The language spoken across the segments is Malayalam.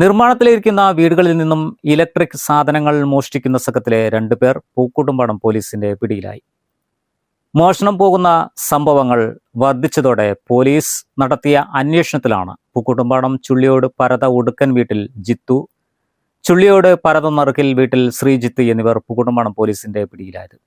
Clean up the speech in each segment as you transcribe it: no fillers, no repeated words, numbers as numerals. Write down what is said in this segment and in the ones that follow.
നിർമ്മാണത്തിലിരിക്കുന്ന വീടുകളിൽ നിന്നും ഇലക്ട്രിക് സാധനങ്ങൾ മോഷ്ടിക്കുന്ന സംഘത്തിലെ 2 പേർ പൂക്കോട്ടുംപാടം പോലീസിന്റെ പിടിയിലായി. മോഷണം പോകുന്ന സംഭവങ്ങൾ വർദ്ധിച്ചതോടെ പോലീസ് നടത്തിയ അന്വേഷണത്തിലാണ് പൂക്കോട്ടുംപാടം ചുള്ളിയോട് പരത ഉടുക്കൻ വീട്ടിൽ ജിത്തു, ചുള്ളിയോട് പരത നറുക്കിൽ വീട്ടിൽ ശ്രീജിത്ത് എന്നിവർ പൂക്കോട്ടുംപാടം പോലീസിന്റെ പിടിയിലായത്.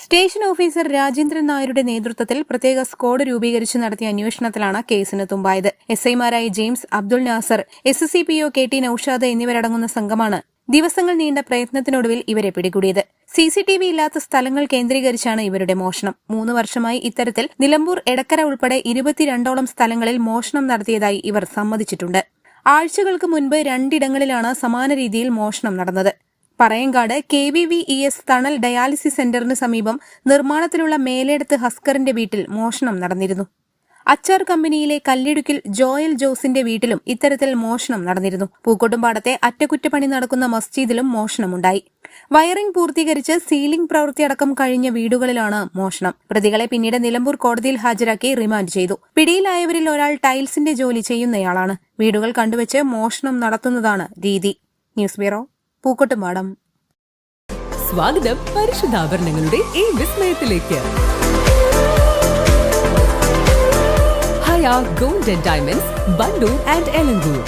സ്റ്റേഷൻ ഓഫീസർ രാജേന്ദ്രൻ നായരുടെ നേതൃത്വത്തിൽ പ്രത്യേക സ്ക്വാഡ് രൂപീകരിച്ച് നടത്തിയ അന്വേഷണത്തിലാണ് കേസിന് തുമ്പായത്. എസ്ഐമാരായ James, Abdul Nasar, SSCPO KT Naushad എന്നിവരടങ്ങുന്ന സംഘമാണ് ദിവസങ്ങൾ നീണ്ട പ്രയത്നത്തിനൊടുവിൽ ഇവരെ പിടികൂടിയത്. CCTV ഇല്ലാത്ത സ്ഥലങ്ങൾ കേന്ദ്രീകരിച്ചാണ് ഇവരുടെ മോഷണം. 3 വർഷമായി ഇത്തരത്തിൽ നിലമ്പൂർ, എടക്കര ഉൾപ്പെടെ 22ഓളം സ്ഥലങ്ങളിൽ മോഷണം നടത്തിയതായി ഇവർ സമ്മതിച്ചിട്ടുണ്ട്. ആഴ്ചകൾക്ക് മുൻപ് 2 ഇടങ്ങളിലാണ് സമാന രീതിയിൽ മോഷണം നടന്നത്. പറയങ്കാട് KVVES തണൽ ഡയാലിസിസ് സെന്ററിന് സമീപം നിർമ്മാണത്തിലുള്ള മേലേടത്ത് ഹസ്കറിന്റെ വീട്ടിൽ മോഷണം നടന്നിരുന്നു. അച്ചാർ കമ്പനിയിലെ കല്ലിടുക്കിൽ ജോയൽ ജോസിന്റെ വീട്ടിലും ഇത്തരത്തിൽ മോഷണം നടന്നിരുന്നു. പൂക്കോട്ടുംപാടത്തെ അറ്റകുറ്റപ്പണി നടക്കുന്ന മസ്ജിദിലും മോഷണമുണ്ടായി. വയറിംഗ് പൂർത്തീകരിച്ച് സീലിംഗ് പ്രവൃത്തിയടക്കം കഴിഞ്ഞ വീടുകളിലാണ് മോഷണം. പ്രതികളെ പിന്നീട് നിലമ്പൂർ കോടതിയിൽ ഹാജരാക്കി റിമാൻഡ് ചെയ്തു. പിടിയിലായവരിൽ ഒരാൾ ടൈൽസിന്റെ ജോലി ചെയ്യുന്നയാളാണ്. വീടുകൾ കണ്ടുവച്ച് മോഷണം നടത്തുന്നതാണ് രീതി. News bureau, Pookkottumpadam. സ്വാഗതം പരിശുദ്ധാഭരണങ്ങളുടെ ഈ വിസ്മയത്തിലേക്ക്. Haya gold and diamonds, Wandoor and Elankur.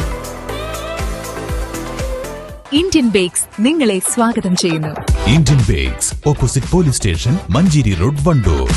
Indian bakes നിങ്ങളെ സ്വാഗതം ചെയ്യുന്നു. Indian bakes, opposite police station, Manjeri road, Wandoor.